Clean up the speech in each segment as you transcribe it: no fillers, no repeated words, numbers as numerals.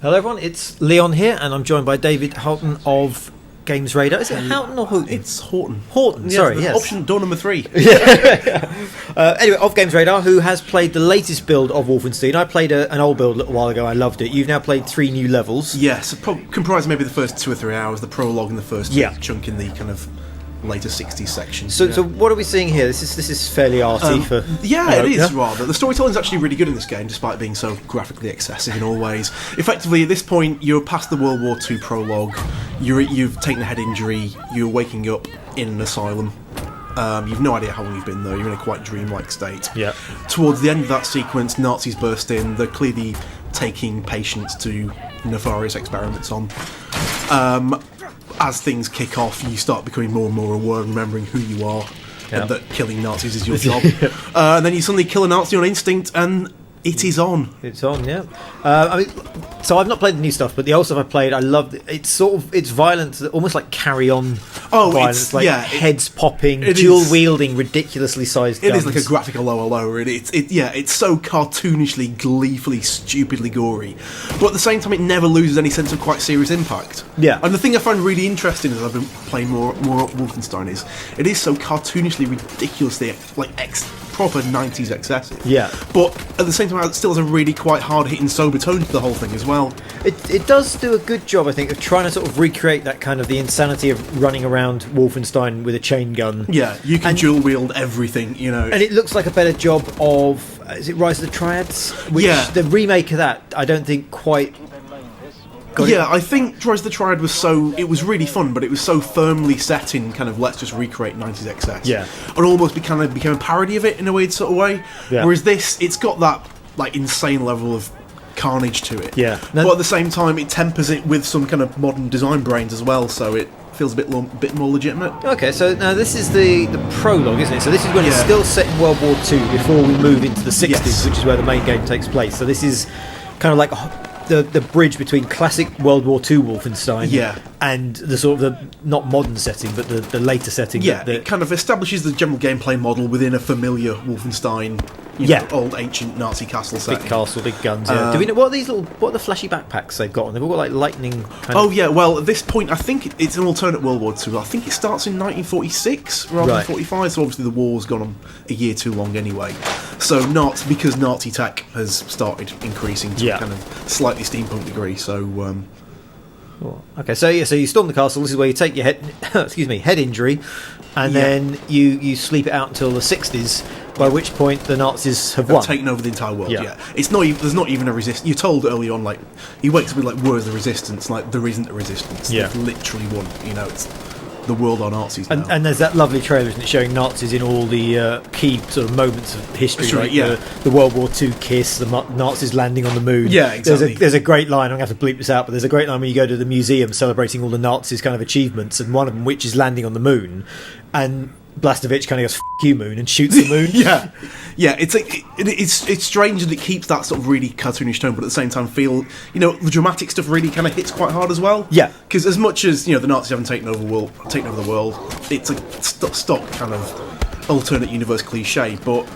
Hello everyone, it's Leon here, and I'm joined by David Houghton of Games Radar. Is it Houghton or Houghton? It's Houghton. Houghton, sorry, yes. Option door number 3. Anyway, of Games Radar, who has played the latest build of Wolfenstein. I played an old build a little while ago, I loved it. You've now played 3 new levels. Yes, comprising maybe the first 2 or 3 hours, the prologue and the first chunk in the kind of later 60s section. So what are we seeing here? This is fairly arty for... Yeah, it is rather. The storytelling is actually really good in this game, despite being so graphically excessive in all ways. Effectively, at this point, you're past the World War II prologue, you've taken a head injury, you're waking up in an asylum. You've no idea how long you've been there, you're in a quite dreamlike state. Yeah. Towards the end of that sequence, Nazis burst in, they're clearly taking patients to nefarious experiments on. As things kick off, you start becoming more and more aware, remembering who you are, and that killing Nazis is your job. And then you suddenly kill a Nazi on instinct, and it is on. It's on, yeah. So I've not played the new stuff, but the old stuff I played, I loved it. It's violence, almost like Carry-On violence, heads popping, dual-wielding, ridiculously sized guns. It is like a graphical lower. It's so cartoonishly, gleefully, stupidly gory, but at the same time, it never loses any sense of quite serious impact. Yeah. And the thing I find really interesting as I've been playing more Wolfenstein is it is so cartoonishly, ridiculously proper 90s excessive. Yeah. But at the same time, it still has a really quite hard-hitting, sober tone to the whole thing as well. It does do a good job, I think, of trying to sort of recreate that kind of the insanity of running around Wolfenstein with a chain gun. Yeah, you can dual-wield everything, you know. And it looks like a better job of... Is it Rise of the Triads? The remake of that, I don't think quite... I think Rise of the Triad it was really fun, but it was so firmly set in kind of let's just recreate 90s excess. Yeah. And almost became a parody of it in a weird sort of way. Yeah. Whereas this, it's got that like insane level of carnage to it. Yeah. But at the same time, it tempers it with some kind of modern design brains as well, so it feels a bit more legitimate. Okay, so now this is the prologue, isn't it? So this is when it's still set in World War II before we move into the 60s, which is where the main game takes place. So this is kind of like the bridge between classic World War II Wolfenstein and the sort of the not modern setting, but the later setting. Yeah, it kind of establishes the general gameplay model within a familiar Wolfenstein, old ancient Nazi castle setting. Big castle, big guns. Yeah. Do we know what are the flashy backpacks they've got on? They've all got like lightning. Well, at this point, I think it's an alternate World War II. I think it starts in 1946 rather than 45. So obviously the war's gone on a year too long anyway. So not because Nazi tech has started increasing to a kind of slightly steampunk degree. So. Okay, so you storm the castle. This is where you take your head injury, and then you sleep it out until the 60s. By which point the Nazis have won, taken over the entire world. Yeah, it's not. There's not even a resistance. You're told early on, like he wakes up with like, "Where's the resistance?" Like there isn't a resistance. Yeah, they've literally won. You know, it's the world are Nazis now. And there's that lovely trailer, isn't it, showing Nazis in all the key sort of moments of history, the World War II kiss, the Nazis landing on the moon. Yeah, exactly. There's a great line, I'm going to have to bleep this out, but there's a great line when you go to the museum celebrating all the Nazis' kind of achievements, and one of them which is landing on the moon, and Blastovich kind of goes, "F you, moon," and shoots the moon. It's strange that it keeps that sort of really cartoonish tone, but at the same time the dramatic stuff really kind of hits quite hard as well. Yeah, because as much as the Nazis haven't taken over the world, it's a stock kind of alternate universe cliche, but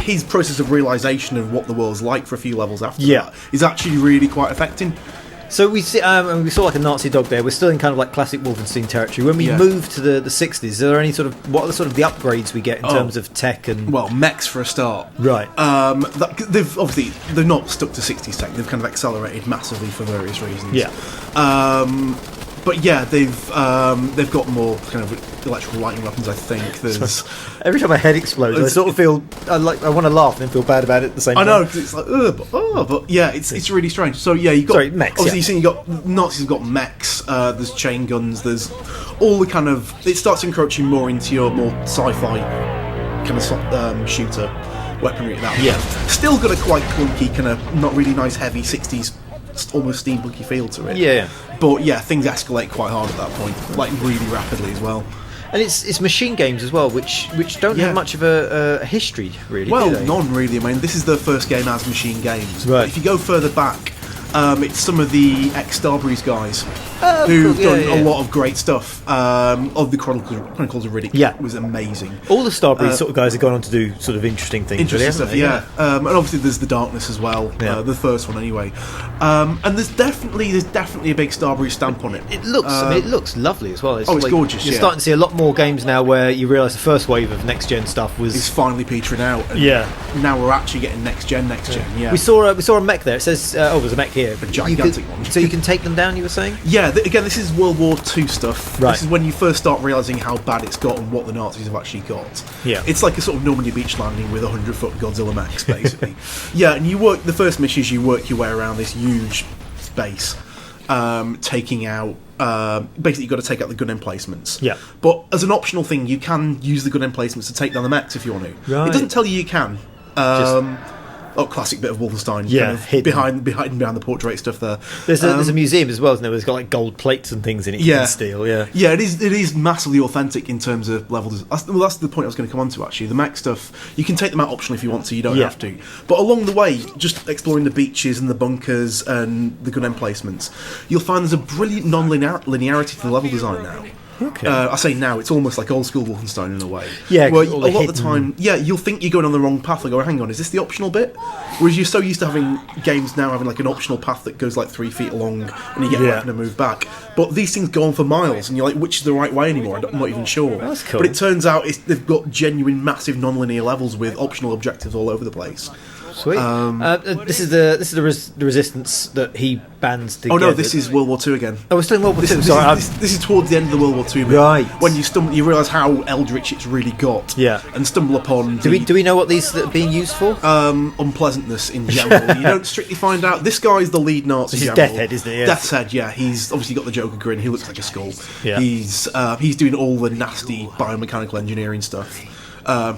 his process of realisation of what the world's like for a few levels after that is actually really quite affecting. So we see, we saw like a Nazi dog there. We're still in kind of like classic Wolfenstein territory. When we move to the 60s, are there any what are the upgrades we get in terms of tech and mechs for a start? Right. They've not stuck to 60s tech. They've kind of accelerated massively for various reasons. Yeah. But yeah, they've got more kind of electrical lightning weapons. I think there's every time my head explodes, I sort of feel I want to laugh and then feel bad about it at the same time. I know, because it's like but yeah, it's really strange. So yeah, you got mechs. Obviously, you got Nazis have got mechs. There's chain guns. There's all the kind of. It starts encroaching more into your more sci-fi kind of shooter weaponry at that point. Yeah, still got a quite clunky kind of not really nice heavy 60s. Almost steampunky feel to it. Yeah. But yeah, things escalate quite hard at that point, like really rapidly as well. And it's machine games as well, which don't have much of a history, really. Well, none really. I mean, this is the first game as machine games. Right. But if you go further back, It's some of the ex-Starbreeze guys Oh, who've cool. done Yeah, a lot of great stuff. Of the Chronicles of Riddick, Yeah. was amazing. All the Starbreeze sort of guys have gone on to do sort of interesting things. Interesting really, stuff, haven't they? And obviously there's the Darkness as well, Yeah. the first one anyway. And there's definitely a big Starbreeze stamp on it. It looks, I mean, it looks lovely as well. it's gorgeous, You're yeah. starting to see a lot more games now where you realise the first wave of next gen stuff was. It's finally petering out. And Yeah. now we're actually getting next gen. Yeah. We saw a mech there. It says, there's a mech here. A gigantic one. So you can take them down. You were saying? Yeah, again, this is World War II stuff. Right. This is when you first start realising how bad it's got and what the Nazis have actually got. Yeah. It's like a sort of Normandy beach landing with 100-foot Godzilla mechs, basically. Yeah, and the first missions, you work your way around this huge base, taking out... basically, you've got to take out the gun emplacements. Yeah. But as an optional thing, you can use the gun emplacements to take down the mechs if you want to. Right. It doesn't tell you can. Classic bit of Wolfenstein. Yeah, kind of behind the portrait stuff there. There's a museum as well, isn't there? Where it's got like gold plates and things in it. You can steal. Yeah. Yeah, it is massively authentic in terms of level design. That's the point I was going to come on to, actually. The mech stuff, you can take them out optionally if you want to, you don't have to. But along the way, just exploring the beaches and the bunkers and the gun emplacements, you'll find there's a brilliant non-linearity to the level design now. Okay. I say now, it's almost like old school Wolfenstein in a way. Yeah, where a all the lot of the hidden- time, you'll think you're going on the wrong path. Like, hang on, is this the optional bit? Whereas you're so used to having games now having like an optional path that goes like 3 feet along and you get back and a move back. But these things go on for miles and you're like, which is the right way anymore? I'm not even sure. That's cool. But it turns out they've got genuine massive non-linear levels with optional objectives all over the place. Sweet. This is the Resistance that he bands together. Oh no, this is World War II again. Oh, we're still in World War II. This is towards the end of the World War II bit. Right. When you realise how eldritch it's really got. Yeah. And stumble upon... Do we know what these are being used for? Unpleasantness in general. You don't strictly find out. This guy's the lead Nazi. This is general. Death's Head, isn't it? Yeah. Death's Head, yeah. He's obviously got the Joker grin. He looks like a skull. Yeah. He's doing all the nasty biomechanical engineering stuff.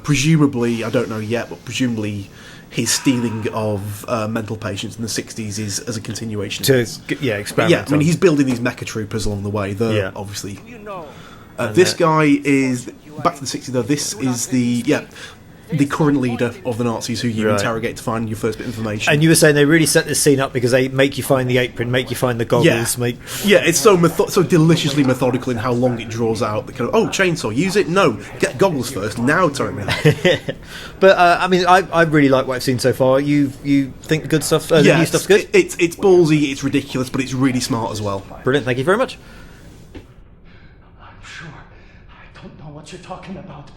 Presumably, I don't know yet, but presumably his stealing of mental patients in the 60s is as a continuation of this. Experiment. Yeah, I mean, he's building these mecha troopers along the way. They're obviously... this guy is... Back to the 60s, though. This is the current leader of the Nazis who you interrogate to find your first bit of information. And you were saying they really set this scene up because they make you find the apron, make you find the goggles, it's so deliciously methodical in how long it draws out. The kind of, chainsaw, use it? No, get goggles first. Now tell me. But I mean, I really like what I've seen so far. You think the good stuff, the new stuff's good? It's ballsy, it's ridiculous, but it's really smart as well. Brilliant, thank you very much. I'm sure. I don't know what you're talking about.